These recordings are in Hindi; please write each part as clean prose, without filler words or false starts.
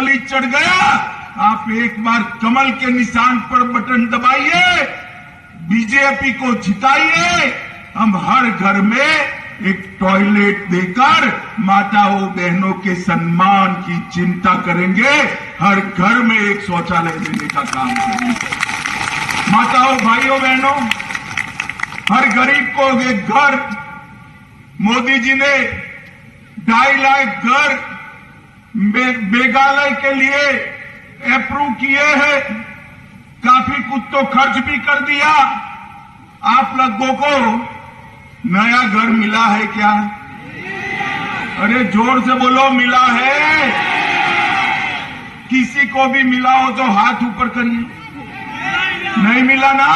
मूंगफली चढ़ गया, आप एक बार कमल के निशान पर बटन दबाइए, बीजेपी को जिताइए। हम हर घर में एक टॉयलेट देकर माताओं बहनों के सम्मान की चिंता करेंगे, हर घर में एक शौचालय देने का काम करेंगे। माताओं भाइयों बहनों, हर गरीब को एक घर, मोदी जी ने 2.5 लाख घर मेघालय के लिए अप्रूव किए हैं, काफी कुछ तो खर्च भी कर दिया। आप लोगों को नया घर मिला है क्या? अरे जोर से बोलो, मिला है? किसी को भी मिला हो तो हाथ ऊपर करिए। नहीं मिला ना?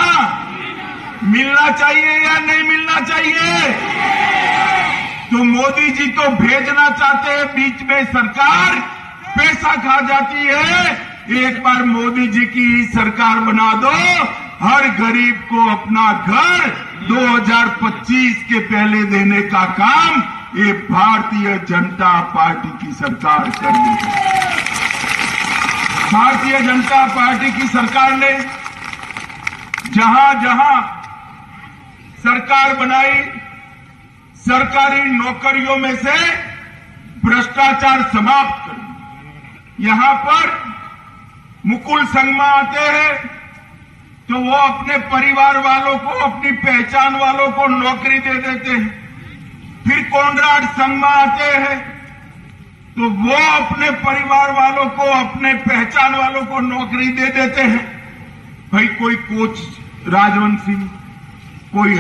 मिलना चाहिए या नहीं मिलना चाहिए? तो मोदी जी तो भेजना चाहते हैं, बीच में सरकार पैसा खा जाती है। एक बार मोदी जी की सरकार बना दो, हर गरीब को अपना घर 2025 के पहले देने का काम ये भारतीय जनता पार्टी की सरकार कर देगी। भारतीय जनता पार्टी की सरकार ने जहां जहां सरकार बनाई, सरकारी नौकरियों में से भ्रष्टाचार समाप्त कर। यहां पर मुकुल संगमा आते हैं तो वो अपने परिवार वालों को, अपनी पहचान वालों को नौकरी दे देते हैं। फिर कोनराड संगमा आते हैं तो वो अपने परिवार वालों को, अपने पहचान वालों को नौकरी दे देते हैं। भाई कोई कोच राजवंशी, कोई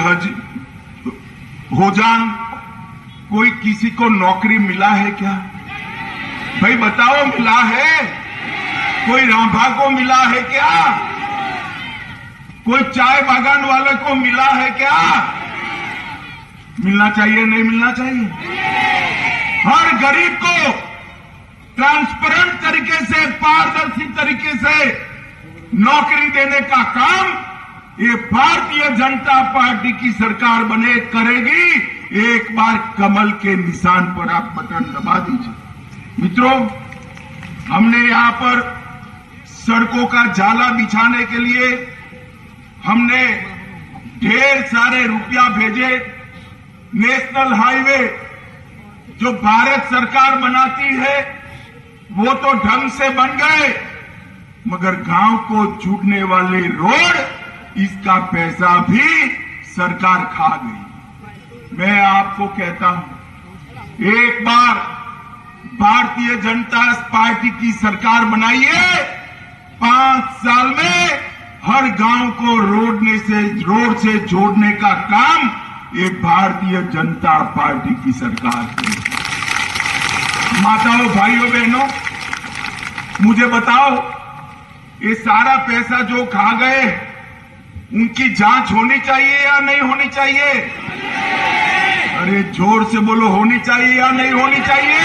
होजान, कोई किसी को नौकरी मिला है क्या? भाई बताओ, मिला है? कोई रांभा को मिला है क्या? कोई चाय बागान वाले को मिला है क्या? मिलना चाहिए, नहीं मिलना चाहिए? हर गरीब को ट्रांसपेरेंट तरीके से, पारदर्शी तरीके से नौकरी देने का काम ये भारतीय जनता पार्टी की सरकार बने करेगी। एक बार कमल के निशान पर आप बटन दबा दीजिए। मित्रों, हमने यहां पर सड़कों का जाला बिछाने के लिए हमने ढेर सारे रुपया भेजे। नेशनल हाईवे जो भारत सरकार बनाती है वो तो ढंग से बन गए, मगर गांव को जुड़ने वाले रोड, इसका पैसा भी सरकार खा गई। मैं आपको कहता हूं, एक बार भारतीय जनता पार्टी की सरकार बनाइए, 5 साल में हर गांव को रोड से जोड़ने का काम ये भारतीय जनता पार्टी की सरकार करेगी। माताओं भाइयों बहनों, मुझे बताओ, ये सारा पैसा जो खा गए उनकी जांच होनी चाहिए या नहीं होनी चाहिए? अरे जोर से बोलो, होनी चाहिए या नहीं होनी चाहिए?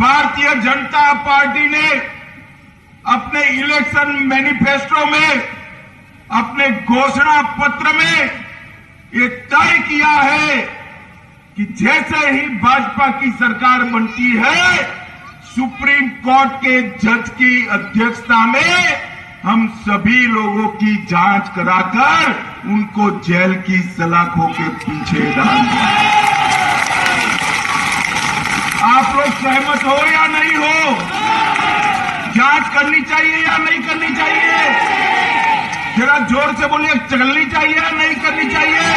भारतीय जनता पार्टी ने अपने इलेक्शन मैनिफेस्टो में, अपने घोषणा पत्र में ये तय किया है कि जैसे ही भाजपा की सरकार बनती है, सुप्रीम कोर्ट के जज की अध्यक्षता में हम सभी लोगों की जांच कराकर उनको जेल की सलाखों के पीछे डाल दें। आप लोग सहमत हो या नहीं हो? जांच करनी चाहिए या नहीं करनी चाहिए? जरा जोर से बोलिए, चलनी चाहिए या नहीं करनी चाहिए?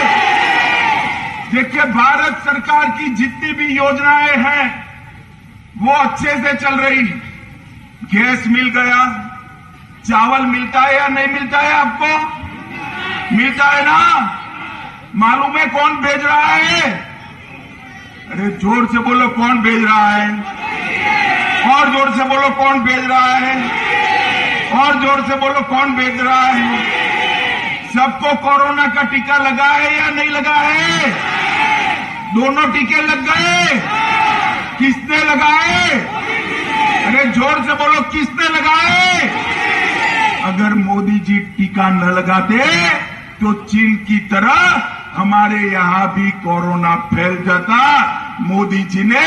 देखिए, भारत सरकार की जितनी भी योजनाएं हैं वो अच्छे से चल रही। गैस मिल गया, चावल मिलता है या नहीं मिलता है? आपको मिलता है ना? मालूम है कौन भेज रहा है? अरे जोर से बोलो, कौन भेज रहा है? और जोर से बोलो, कौन भेज रहा है? और जोर से बोलो, कौन भेज रहा है? सबको कोरोना का टीका लगा है या नहीं लगा है? दोनों टीके लग गए? किसने लगाए? अरे जोर से बोलो, किसने लगाए? अगर मोदी जी टीका न लगाते तो चीन की तरह हमारे यहां भी कोरोना फैल जाता। मोदी जी ने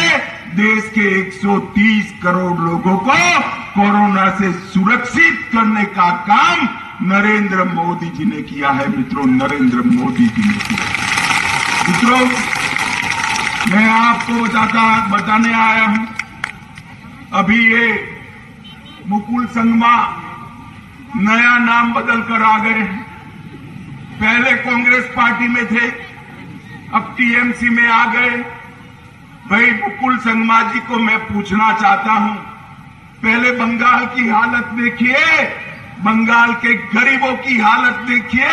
देश के 130 करोड़ लोगों को कोरोना से सुरक्षित करने का काम नरेंद्र मोदी जी ने किया है। मित्रों, नरेंद्र मोदी जी ने किया। मित्रों, मैं आपको बताने आया हूं, अभी ये मुकुल संगमा नया नाम बदल कर आ गए हैं। पहले कांग्रेस पार्टी में थे, अब टीएमसी में आ गए। भाई मुकुल संगमा जी को मैं पूछना चाहता हूं, पहले बंगाल की हालत देखिए, बंगाल के गरीबों की हालत देखिए,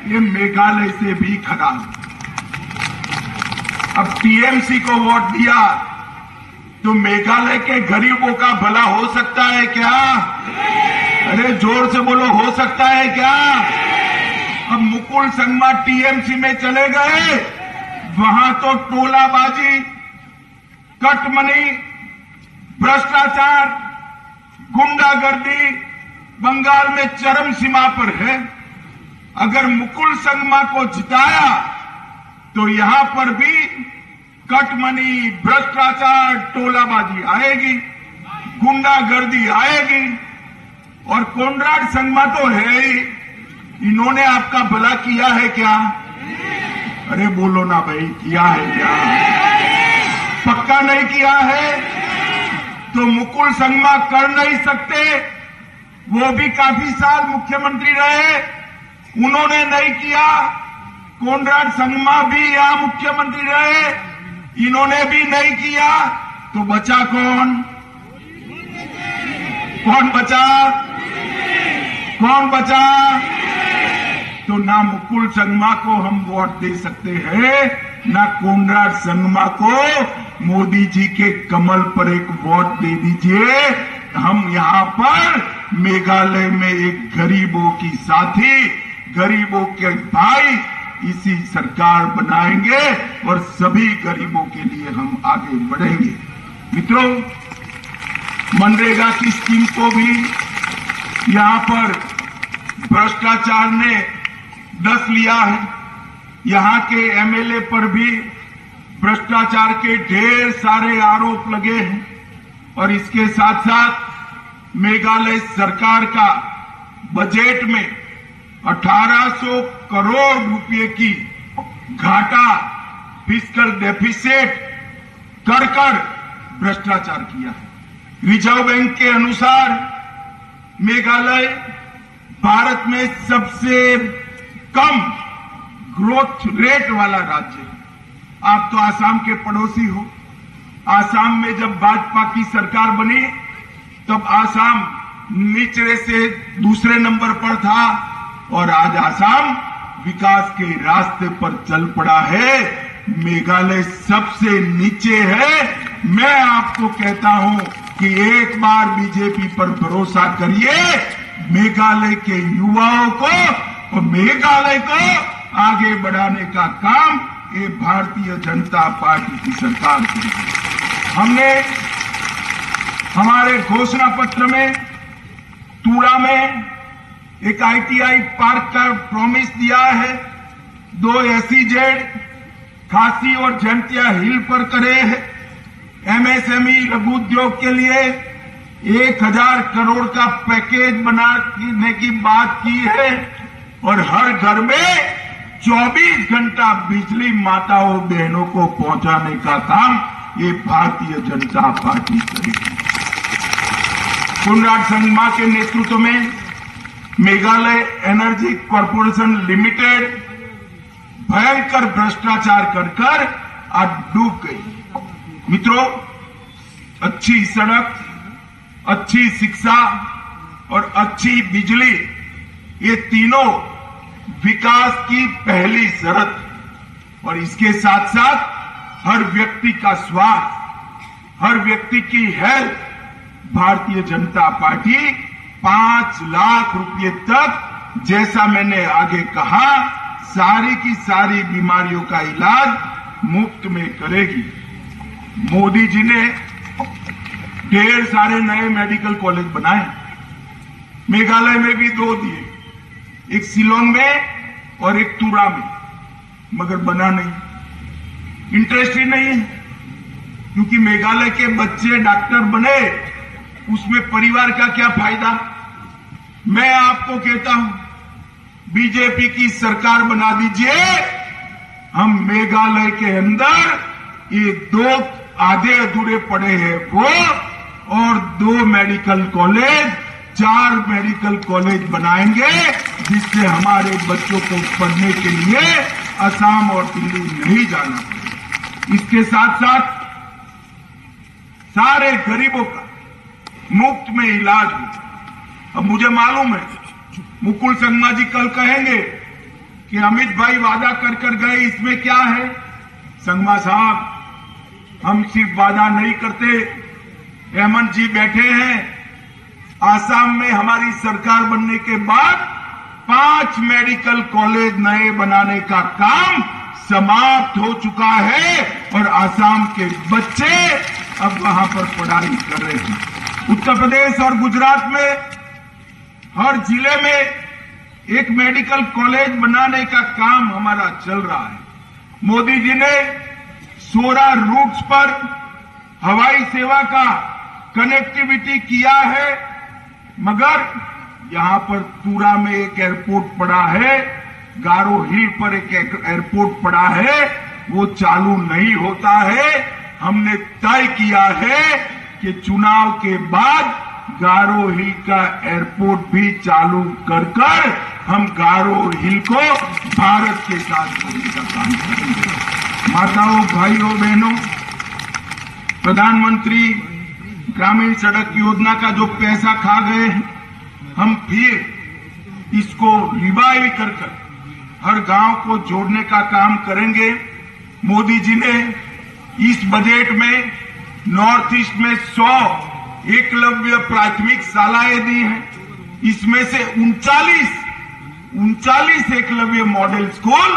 ये मेघालय से भी खराब। अब टीएमसी को वोट दिया तो मेघालय के गरीबों का भला हो सकता है क्या? अरे जोर से बोलो, हो सकता है क्या? अब मुकुल संगमा टीएमसी में चले गए, वहां तो टोलाबाजी, कटमनी, भ्रष्टाचार, गुंडागर्दी बंगाल में चरम सीमा पर है। अगर मुकुल संगमा को जिताया तो यहां पर भी कटमनी, भ्रष्टाचार, टोलाबाजी आएगी, गुंडागर्दी आएगी। और कोनराड संगमा तो है ही, इन्होंने आपका भला किया है क्या? अरे बोलो ना भाई, किया है क्या? पक्का नहीं किया है तो मुकुल संगमा कर नहीं सकते। वो भी काफी साल मुख्यमंत्री रहे, उन्होंने नहीं किया। कोनराड संगमा भी यहां मुख्यमंत्री रहे, इन्होंने भी नहीं किया। तो बचा कौन? कौन बचा? कौन बचा? तो ना मुकुल संगमा को हम वोट दे सकते हैं, ना कोनराड संगमा को। मोदी जी के कमल पर एक वोट दे दीजिए। हम यहां पर मेघालय में एक गरीबों की साथी, गरीबों के भाई, इसी सरकार बनाएंगे और सभी गरीबों के लिए हम आगे बढ़ेंगे। मित्रों, मनरेगा की स्कीम को भी यहां पर भ्रष्टाचार ने डस लिया है। यहां के एमएलए पर भी भ्रष्टाचार के ढेर सारे आरोप लगे हैं। और इसके साथ साथ मेघालय सरकार का बजट में 1800 करोड़ रुपए की घाटा, फिस्कल डेफिसिट कर भ्रष्टाचार किया है। रिजर्व बैंक के अनुसार मेघालय भारत में सबसे कम ग्रोथ रेट वाला राज्य है। आप तो आसाम के पड़ोसी हो। आसाम में जब भाजपा की सरकार बनी तब आसाम निचले से दूसरे नंबर पर था और आज आसाम विकास के रास्ते पर चल पड़ा है। मेघालय सबसे नीचे है। मैं आपको कहता हूं कि एक बार बीजेपी पर भरोसा करिए। मेघालय के युवाओं को और मेघालय को आगे बढ़ाने का काम ये भारतीय जनता पार्टी की सरकार करेगी। हमने हमारे घोषणा पत्र में तूड़ा में एक आईटीआई पार्क का प्रॉमिस दिया है। 2 एसईजेड खासी और जयंतिया हिल पर करे है। एमएसएमई लघु उद्योग के लिए 1000 करोड़ का पैकेज बनाने की बात की है और हर घर में 24 घंटा बिजली माताओं बहनों को पहुंचाने का काम ये भारतीय जनता पार्टी करेगी। कोनराड संगमा के नेतृत्व में मेघालय एनर्जी कॉरपोरेशन लिमिटेड भयंकर भ्रष्टाचार कर आज डूब गई। मित्रों, अच्छी सड़क, अच्छी शिक्षा और अच्छी बिजली, ये तीनों विकास की पहली शर्त। और इसके साथ साथ हर व्यक्ति का स्वास्थ्य, हर व्यक्ति की हेल्थ, भारतीय जनता पार्टी 5 लाख रुपए तक, जैसा मैंने आगे कहा, सारी की सारी बीमारियों का इलाज मुफ्त में करेगी। मोदी जी ने ढेर सारे नए मेडिकल कॉलेज बनाए। मेघालय में भी 2 दिए, एक शिलोंग में और एक तुरा में, मगर बना नहीं। इंटरेस्ट ही नहीं है। क्योंकि मेघालय के बच्चे डॉक्टर बने, उसमें परिवार का क्या फायदा। मैं आपको कहता हूं, बीजेपी की सरकार बना दीजिए, हम मेघालय के अंदर ये 2 आधे अधूरे पड़े हैं वो और 2 मेडिकल कॉलेज, 4 मेडिकल कॉलेज बनाएंगे, जिससे हमारे बच्चों को पढ़ने के लिए असम और दिल्ली नहीं जाना पड़े। इसके साथ साथ सारे गरीबों का मुफ्त में इलाज हो। अब मुझे मालूम है मुकुल संगमा जी कल कहेंगे कि अमित भाई वादा कर कर गए, इसमें क्या है। संगमा साहब, हम सिर्फ वादा नहीं करते, हेमंत जी बैठे हैं, आसाम में हमारी सरकार बनने के बाद 5 मेडिकल कॉलेज नए बनाने का काम समाप्त हो चुका है और आसाम के बच्चे अब वहां पर पढ़ाई कर रहे हैं। उत्तर प्रदेश और गुजरात में हर जिले में एक मेडिकल कॉलेज बनाने का काम हमारा चल रहा है। मोदी जी ने 16 रूट्स पर हवाई सेवा का कनेक्टिविटी किया है, मगर यहां पर तुरा में एक एयरपोर्ट पड़ा है, गारो हिल पर एक एयरपोर्ट पड़ा है, वो चालू नहीं होता है। हमने तय किया है कि चुनाव के बाद गारो हिल का एयरपोर्ट भी चालू कर हम गारो हिल को भारत के साथ जोड़ने का काम करेंगे। माताओं, भाइयों, बहनों, प्रधानमंत्री ग्रामीण सड़क योजना का जो पैसा खा गए हैं, हम फिर इसको रिवाइव कर हर गांव को जोड़ने का काम करेंगे। मोदी जी ने इस बजट में नॉर्थ ईस्ट में 100 एकलव्य प्राथमिक शालाएं दी हैं। इसमें से 39 एकलव्य मॉडल स्कूल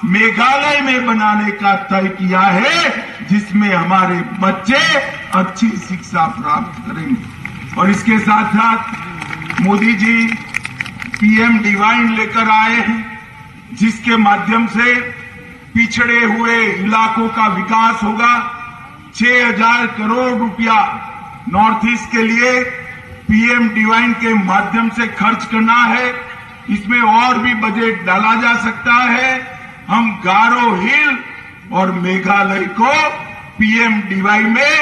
मेघालय में बनाने का तय किया है, जिसमें हमारे बच्चे अच्छी शिक्षा प्राप्त करेंगे। और इसके साथ साथ मोदी जी पीएम डिवाइन लेकर आए हैं, जिसके माध्यम से पिछड़े हुए इलाकों का विकास होगा। 6,000 करोड़ रुपया नॉर्थ ईस्ट के लिए पीएम डिवाइन के माध्यम से खर्च करना है। इसमें और भी बजट डाला जा सकता है। हम गारो हिल और मेघालय को पीएम डिवाइन में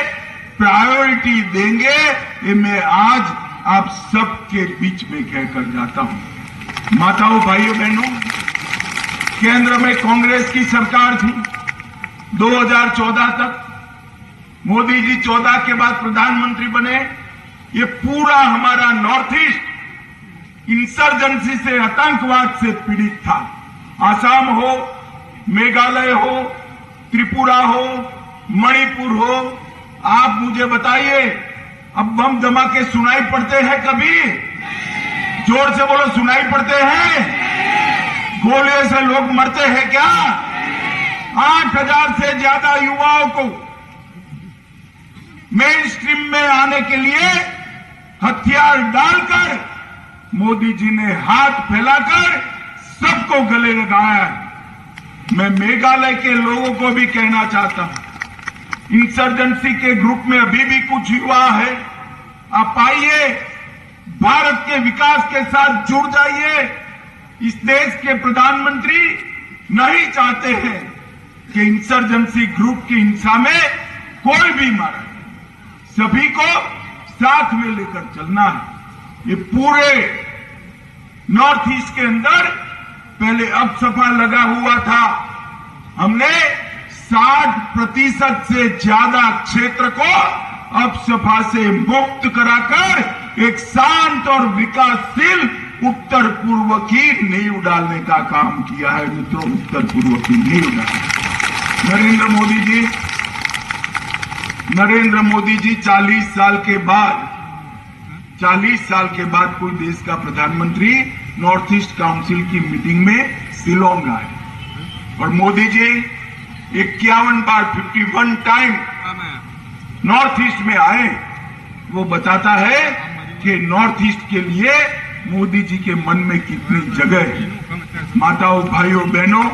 प्रायोरिटी देंगे। ये मैं आज आप सबके बीच में कहकर जाता हूं। माताओं, भाइयों, बहनों, केंद्र में कांग्रेस की सरकार थी 2014 तक। मोदी जी 14 के बाद प्रधानमंत्री बने। ये पूरा हमारा नॉर्थ ईस्ट इंसर्जेंसी से, आतंकवाद से पीड़ित था। आसाम हो, मेघालय हो, त्रिपुरा हो, मणिपुर हो, आप मुझे बताइए, अब बम धमाके सुनाई पड़ते हैं कभी? जोर से बोलो, सुनाई पड़ते हैं? गोलियों से लोग मरते हैं क्या? 8,000 से ज्यादा युवाओं को मेन स्ट्रीम में आने के लिए हथियार डालकर मोदी जी ने हाथ फैलाकर सबको गले लगाया है। मैं मेघालय के लोगों को भी कहना चाहता हूं, इंसर्जेंसी के ग्रुप में अभी भी कुछ युवा है, आप आइए, भारत के विकास के साथ जुड़ जाइए। इस देश के प्रधानमंत्री नहीं चाहते हैं कि इंसर्जेंसी ग्रुप की हिंसा में कोई भी मारे। सभी को साथ में लेकर चलना है। ये पूरे नॉर्थ ईस्ट के अंदर पहले अपसपा लगा हुआ था। हमने 60% से ज्यादा क्षेत्र को अपसपा से मुक्त कराकर एक शांत और विकासशील उत्तर पूर्व की नींव डालने का काम किया है। मित्रों, उत्तर पूर्व की नींव डालने। नरेंद्र मोदी जी 40 साल के बाद कोई देश का प्रधानमंत्री नॉर्थ ईस्ट काउंसिल की मीटिंग में शिलोंग आए और मोदी जी 51 बार 51 टाइम नॉर्थ ईस्ट में आए। वो बताता है कि नॉर्थ ईस्ट के लिए मोदी जी के मन में कितनी जगह है। माताओं, भाइयों, बहनों,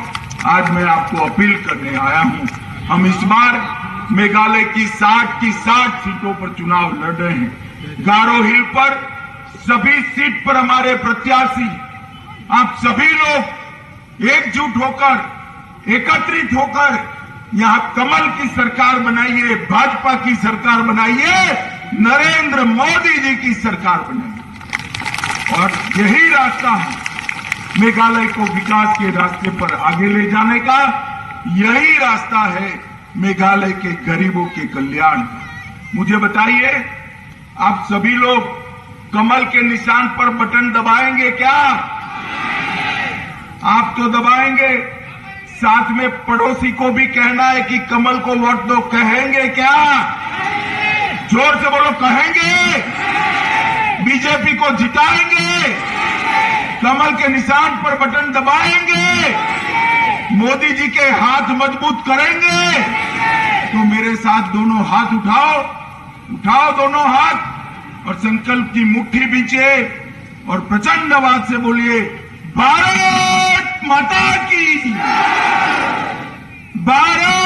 आज मैं आपको अपील करने आया हूं, हम इस बार मेघालय की 60 सीटों पर चुनाव लड़ रहे हैं। गारो हिल पर सभी सीट पर हमारे प्रत्याशी, आप सभी लोग एकजुट होकर, एकत्रित होकर यहां कमल की सरकार बनाइए, भाजपा की सरकार बनाइए, नरेंद्र मोदी जी की सरकार बनाइए। और यही रास्ता है मेघालय को विकास के रास्ते पर आगे ले जाने का, यही रास्ता है मेघालय के गरीबों के कल्याण का। मुझे बताइए, आप सभी लोग कमल के निशान पर बटन दबाएंगे क्या? आप तो दबाएंगे, साथ में पड़ोसी को भी कहना है कि कमल को वोट दो, कहेंगे क्या? जोर से बोलो, कहेंगे? बीजेपी को जिताएंगे, कमल के निशान पर बटन दबाएंगे, मोदी जी के हाथ मजबूत करेंगे। तो मेरे साथ दोनों हाथ उठाओ, उठाओ दोनों हाथ और संकल्प की मुट्ठी बींचे और प्रचंड आवाज से बोलिए, भारत माता की, भारत